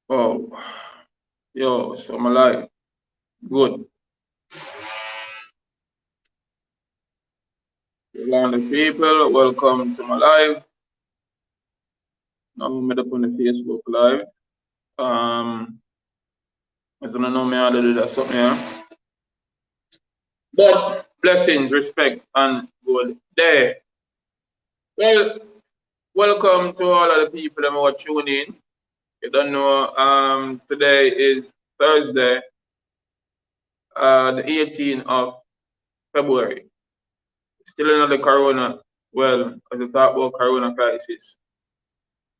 Oh, yo, so my life. Good. Land people, welcome to my live. Now I'm up on the Facebook live. As I don't know me how to do that something here. But blessings, respect, and good day. Well, welcome to all of the people that are tuning in. You don't know, today is Thursday, the 18th of February. Still another corona. Well, as I talk about corona crisis,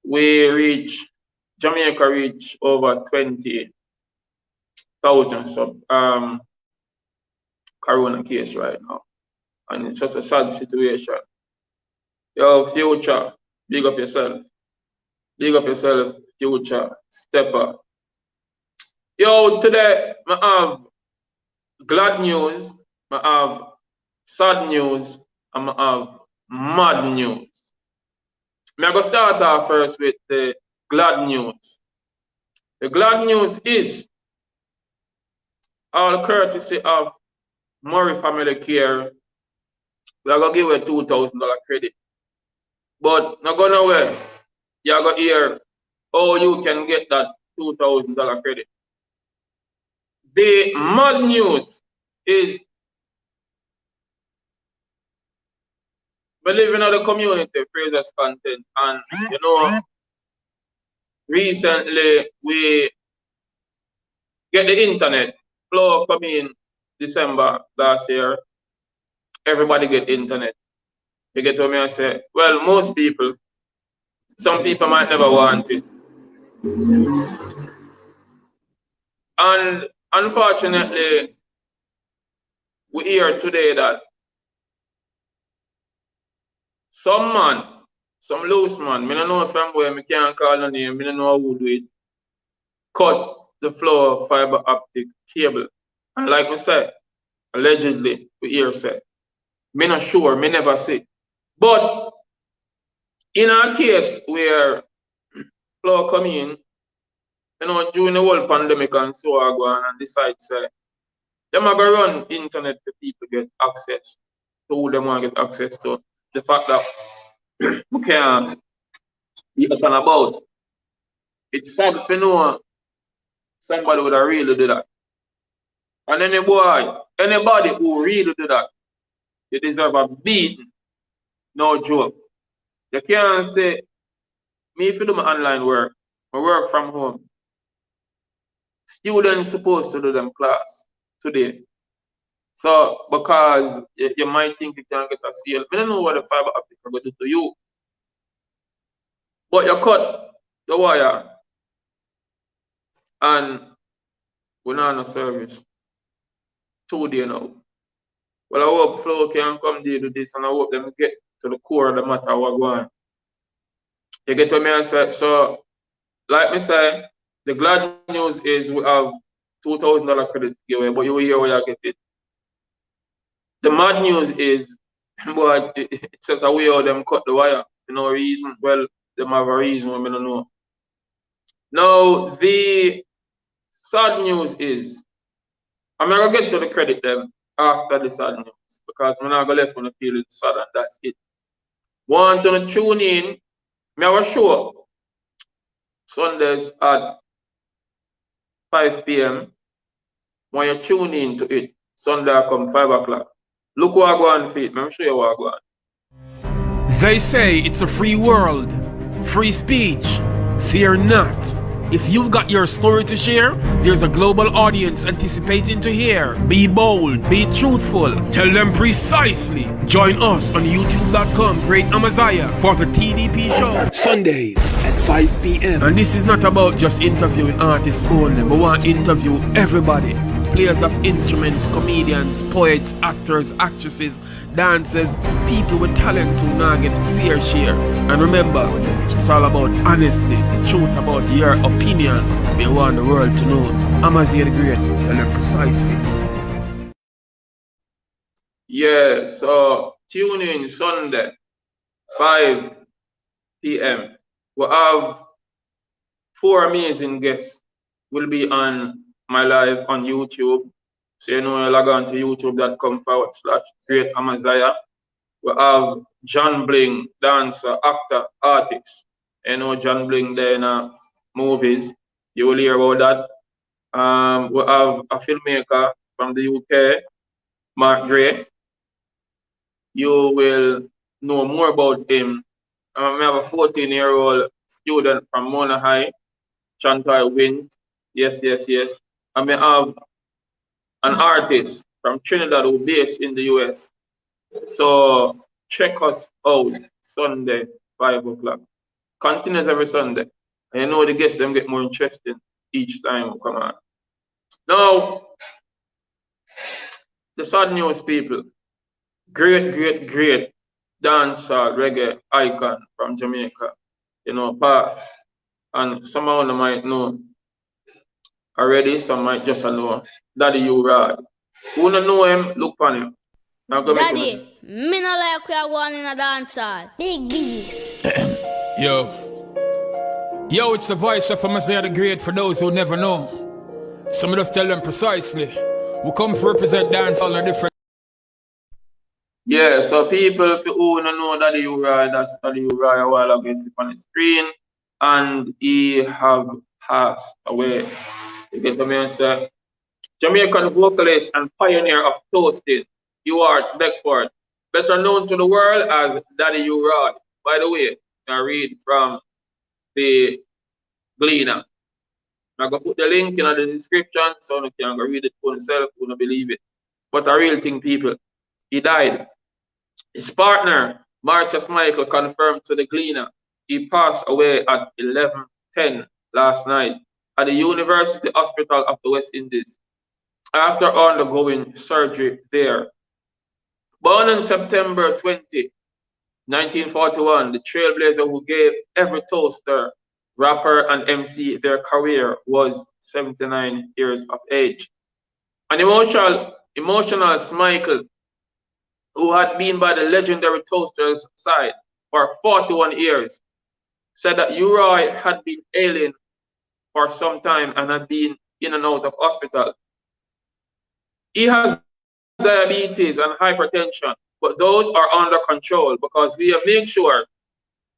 Jamaica reach over 20,000 corona case right now. And it's just a sad situation. Yo, future, big up yourself. Big up yourself, future, step up. Yo, today I have glad news, I have sad news, and I have mad news. I'm going to start off first with the glad news. The glad news is all courtesy of Murray Family Care. We are going to give a $2,000 credit. But not going nowhere. You are going to hear how you can get that $2,000 credit. The mad news is we live in the community, Fraser's content, and you know, recently we get the internet flow come in December last year. Everybody get internet. You get what me I say? Well, most people, some people might never want it. And unfortunately, we hear today that some man, some loose man, I don't know from where, I can't call no name, I don't know who do it, cut the flow of fiber optic cable. And like we said, allegedly, we hear say. Me not sure, me never see. But in our case where flow come in, you know, during the whole pandemic and so I go on and decide say, them are gonna run internet for people get access to who them want to get access to. The fact that we can't be talking about. It's sad to know somebody would have really do that. And anybody who really do that, they deserve a beating. No joke. You can't say, me if you do my online work, I work from home. Students supposed to do them class today. So because you might think you can get a sale. I don't know what the fiber optic are going to do to you. But you cut the wire and we're not on a service. 2 days now. Well, I hope Flow can come deal with this and I hope them get to the core of the matter what going on. You get what I say? So, like me say, the glad news is we have $2,000 credit to give away, but you will hear where you get it. The mad news is, boy, it's just a way how them cut the wire. For no reason. Well, them have a reason we don't know. Now, the sad news is, I'm not gonna get to the credit them after the sad news because I'm not gonna left on the feeling sad and that's it. Want to tune in, me have a show Sundays at 5 p.m. When you tune in to it, Sunday come 5 o'clock. Look what I go on feet, I'm show you what I go on. They say it's a free world, free speech. Fear not. If you've got your story to share, there's a global audience anticipating to hear. Be bold, be truthful, tell them precisely. Join us on youtube.com, Great Amaziah, for the TDP show. Sundays at 5 p.m. And this is not about just interviewing artists only, but we want to interview everybody. Players of instruments, comedians, poets, actors, actresses, dancers, people with talents who now get fair share. And remember, it's all about honesty, the truth about your opinion. We want the world to know. Amaziah the Great, tell them precisely. Yeah, so tune in Sunday, 5 p.m. We have 4 amazing guests will be on my live on YouTube. So you know, log on to youtube.com/Great Amaziah. We have John Bling, dancer, actor, artist. You know John Bling there in movies. You will hear about that. We have a filmmaker from the UK, Mark Gray. You will know more about him. We have a 14-year-old student from Mona High, Chantal Wind. Yes, yes, yes. And we have an artist from Trinidad who based in the US. So check us out Sunday, 5 o'clock. Continues every Sunday. And you know the guests them get more interesting each time we come on. Now, the sad news, people. Great dancehall reggae icon from Jamaica. You know, pass. And some of them might know already, some might just know. Daddy Ewart. Who don't know him, look on him. Daddy, me no like we are going in a dancehall. Big beast. Yo, it's the voice of Amaziah the Great for those who never know. Some of us tell them precisely. We come to represent dancehall in a different. Yeah, so people, if you who don't know Daddy Ewart, that's Daddy Ewart a while ago on the screen, and he have passed away. You get what I say? Jamaican vocalist and pioneer of toasting, Ewart Beckford, better known to the world as Daddy Ewart. By the way, I read from the Gleaner. I'm going to put the link in the description so you can go read it for yourself, you don't believe it. But a real thing, people. He died. His partner, Marcia Smikle, confirmed to the Gleaner he passed away at 11:10 last night at the University Hospital of the West Indies after undergoing surgery there. Born on September 20, 1941, the trailblazer who gave every toaster, rapper, and MC their career was 79 years of age. An emotional Smikle, who had been by the legendary toaster's side for 41 years, said that Ewart had been ailing for some time and had been in and out of hospital. He has diabetes and hypertension, but those are under control because we have made sure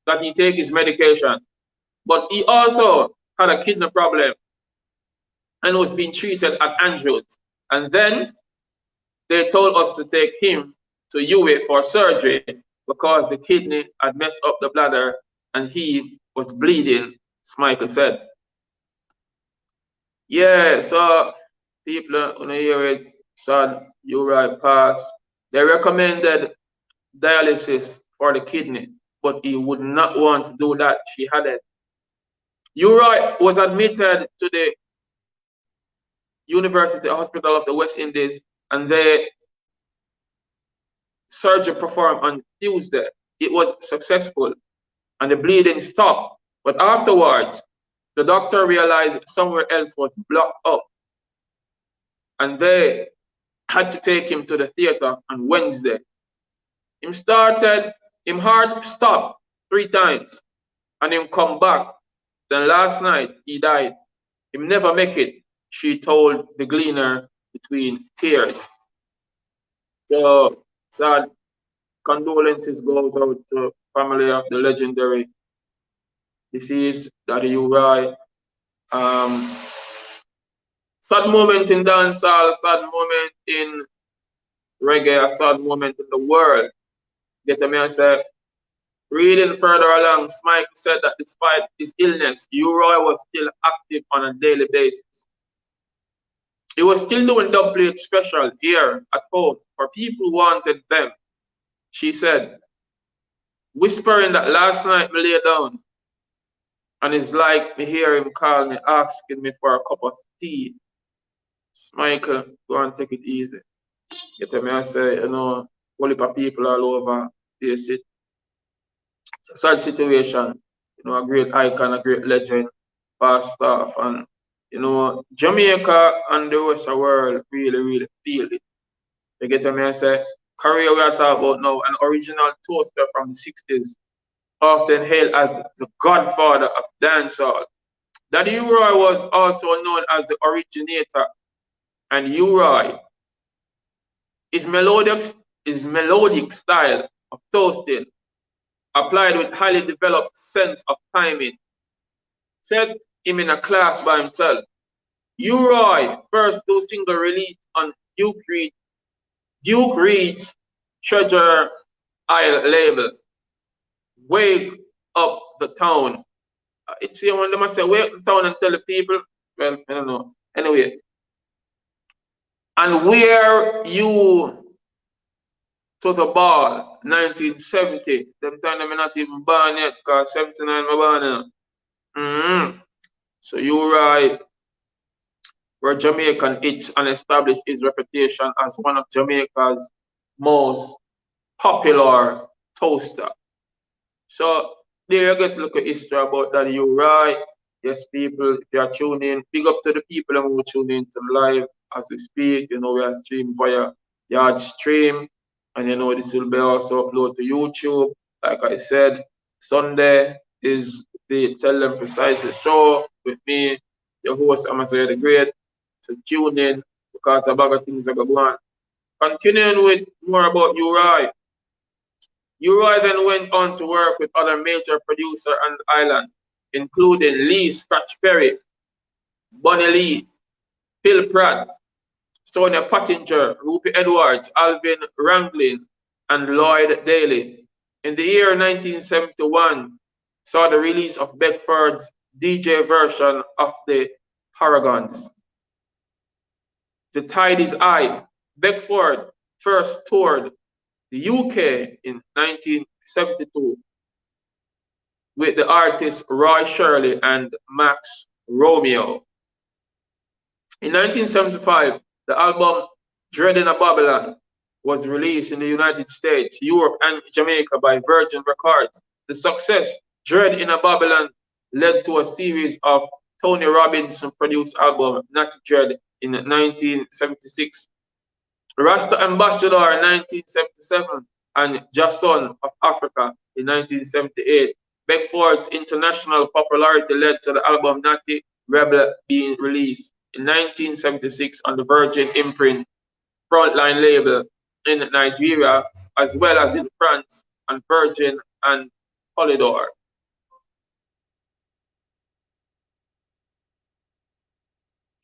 that he take his medication. But he also had a kidney problem and was being treated at Andrews. And then they told us to take him to UHWI for surgery because the kidney had messed up the bladder and he was bleeding, Smikle said. Yeah, so people when you hear it, sad, Ewart passed. They recommended dialysis for the kidney, but he would not want to do that. She had it. Ewart was admitted to the University Hospital of the West Indies, and the surgery performed on Tuesday. It was successful, and the bleeding stopped. But afterwards, the doctor realized somewhere else was blocked up, and they had to take him to the theater on Wednesday. Him heart stopped 3 times, and him come back. Then last night he died. Him never make it, she told the Gleaner between tears. So sad condolences goes out to family of the legendary deceased Daddy Ewart. Sad moment in dancehall, sad moment in reggae, a sad moment in the world. Get me, I say. Reading further along, Smikle said that despite his illness, Ewart was still active on a daily basis. He was still doing double plate special here at home for people who wanted them. She said, whispering that last night me lay down and it's like me hear him call me, asking me for a cup of tea. Smikle, go and take it easy. Get me, I say, you know, whole heap of people all over this it. It's a sad situation. You know, a great icon, a great legend, passed off, and you know, Jamaica and the rest of the world really, really feel it. You get me, I say, career we are talking about now, an original toaster from the 60s, often hailed as the godfather of dancehall. Daddy UHWI was also known as the originator, and UHWI is melodic style of toasting applied with highly developed sense of timing set him in a class by himself. UHWI first two single released on Duke Reed's Treasure Isle label, Wake Up the Town. It's here when they must say wake up the town and tell the people. Well, I don't know. Anyway. And Where You to the Ball, 1970. Them time I'm not even born yet, because 79 I'm born now. So UHWI were Jamaican hits and established his reputation as one of Jamaica's most popular toaster. So there you get to look at history about that. UHWI. Yes, people, if you are tuning in, big up to the people who tune in to live as we speak. You know, we are streaming via Yard Stream, and you know this will be also uploaded to YouTube. Like I said, Sunday is the Tell Them Precisely show with me, your host, Marcia the Great. So tune in because a bag of things are going on. Continuing with more about UHWI. UHWI then went on to work with other major producers on the island, including Lee Scratch Perry, Bunny Lee, Phil Pratt, Sonia Pottinger, Rupi Edwards, Alvin Ranglin, and Lloyd Daly. In the year 1971, saw the release of Beckford's DJ version of the Paragons. The Tide is High. Beckford first toured the UK in 1972 with the artists Roy Shirley and Max Romeo. In 1975, the album Dread in a Babylon was released in the United States, Europe, and Jamaica by Virgin Records. The success Dread in a Babylon led to a series of Tony Robinson-produced albums, Natty Dread in 1976, Rasta Ambassador in 1977, and Jason of Africa in 1978. Beckford's international popularity led to the album Natty Rebel being released in 1976 on the Virgin imprint Frontline label in Nigeria, as well as in France on Virgin and Polydor.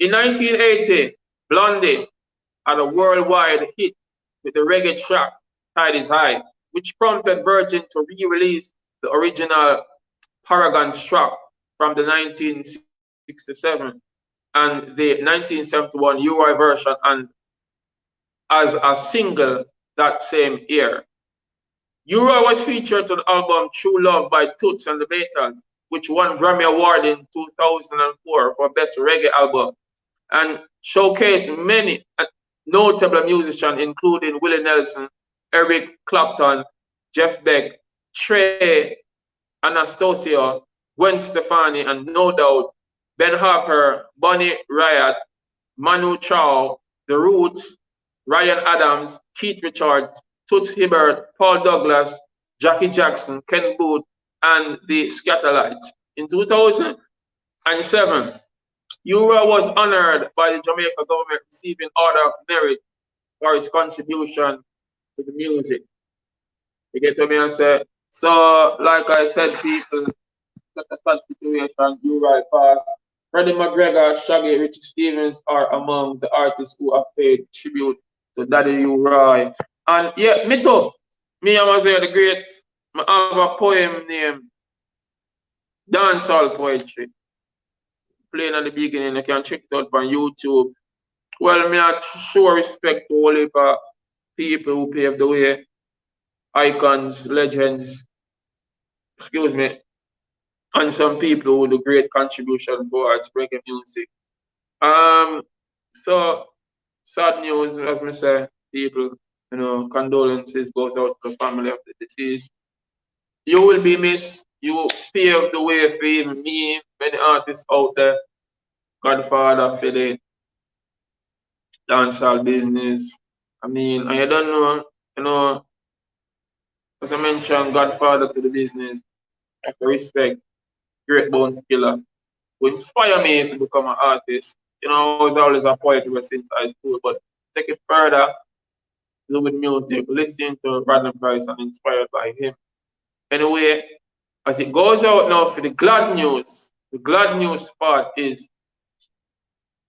In 1980, Blondie had a worldwide hit with the reggae track Tide is High, which prompted Virgin to re-release the original Paragons track from the 1967 and the 1971 UHWI version and as a single that same year. UHWI was featured on the album True Love by Toots and the Maytals, which won Grammy Award in 2004 for Best Reggae Album, and showcased many notable musicians including Willie Nelson, Eric Clapton, Jeff Beck, Trey Anastasio, Gwen Stefani, and no doubt Ben Harper, Bonnie Raitt, Manu Chao, The Roots, Ryan Adams, Keith Richards, Toots Hibbert, Paul Douglas, Jackie Jackson, Ken Booth, and the Scatterlights. In 2007, UHWI was honored by the Jamaica government receiving Order of Merit for his contribution to the music. You get what I say? So, like I said, people, that's a sad situation, UHWI passed. Freddie McGregor, Shaggy, Richie Stevens are among the artists who have paid tribute to Daddy UHWI. And yeah, me too. Me, I was there the great. I have a poem named Dancehall Poetry. Playing at the beginning, you can check it out on YouTube. Well, me I show respect to all the people who paved the way, icons, legends, excuse me, and some people who do great contribution towards reggae music. So sad news, as me say, people, you know, condolences goes out to the family of the deceased. You will be missed. You paved the way for even me, many artists out there, Godfather for the dancehall business. I mean, I don't know, you know, as I mentioned, Godfather to the business, I have to respect, great bounty killer. who inspire me to become an artist. You know, I was always a poet ever since high school, but take it further, do with music, listening to Brandon Price and inspired by him. Anyway, as it goes out now for the glad news part is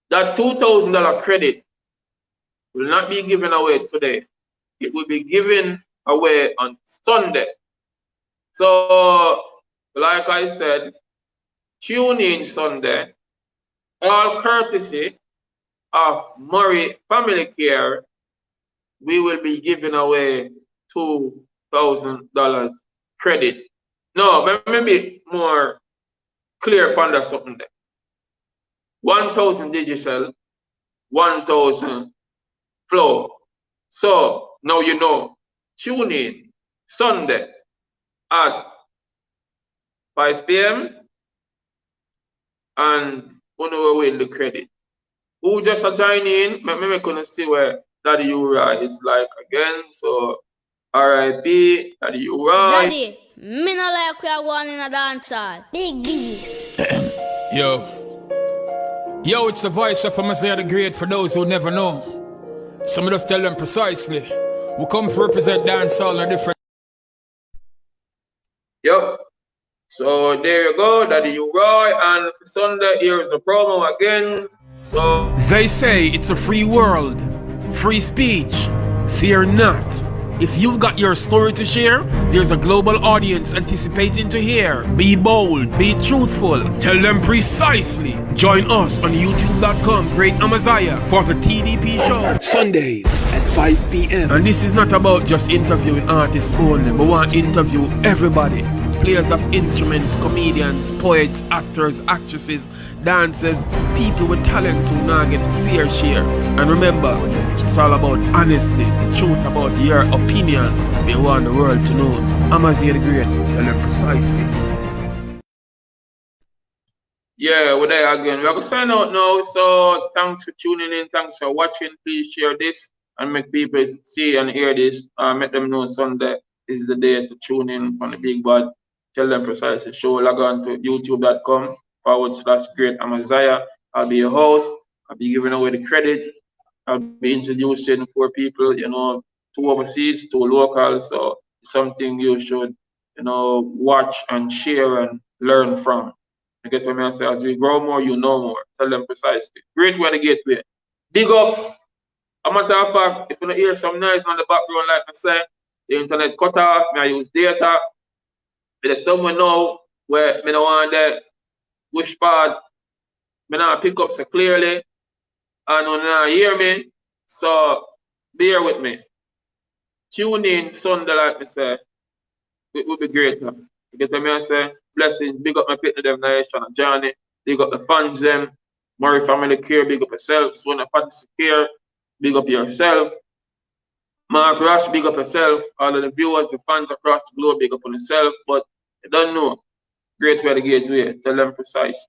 that $2,000 credit will not be given away today. It will be given away on Sunday. So, like I said, tune in Sunday. All courtesy of Murray Family Care, we will be giving away $2,000 credit. No, maybe more clear upon that something there. 1,000 digital, 1,000 flow. So now you know. Tune in Sunday at 5 p.m. and we will win the credit. Who just join in? Maybe gonna see where Daddy Ura is like again. So R.I.P. Daddy Ura. Daddy, me no like we are going in a dance hall. Big beast. Yo, it's the voice of Messiah the Great for those who never know. Some of us tell them precisely. We come to represent dancehall in a different. Yep. So there you go, Daddy Ura, and for Sunday here's the promo again. So They say it's a free world, free speech. Fear not. If you've got your story to share, there's a global audience anticipating to hear. Be bold, be truthful. Tell them precisely. Join us on youtube.com, Great Amaziah, for the TDP show. Sundays at 5 p.m. And this is not about just interviewing artists only, but we want to interview everybody. Players of instruments, comedians, poets, actors, actresses, dancers, people with talents who now get fair share. And remember, it's all about honesty, the truth about your opinion. We want the world to know. Amaziah the Great, tell them precisely. yeah, we're there again. We're gonna sign out now. So thanks for tuning in, thanks for watching. Please share this and make people see and hear this. Make them know Sunday is the day to tune in on the Big Bad. Tell them precisely show. Log on to youtube.com/Great Amaziah. I'll be your host. I'll be giving away the credit. I'll be introducing 4 people, you know, 2 overseas, 2 local. So it's something you should, you know, watch and share and learn from. You get what I say? As we grow more, you know more. Tell them precisely. Great way to gateway. Big up. A matter of fact, if you don't hear some noise on the background, like I say, the internet cut off, I use data. There's someone know where me don't want that wish pad, me not pick up so clearly, and you not hear me, so bear with me. Tune in Sunday, like I say, it will be great. You get what I say? Blessings, big up my people, them nation and Johnny, big up the fans, them, Murray Family Care, big up yourself, Son of Fantasy Care, big up yourself. Mark Rush, big up yourself. All of the viewers, the fans across the globe, big up on yourself. But you don't know. Great way to gateway. Tell them precise.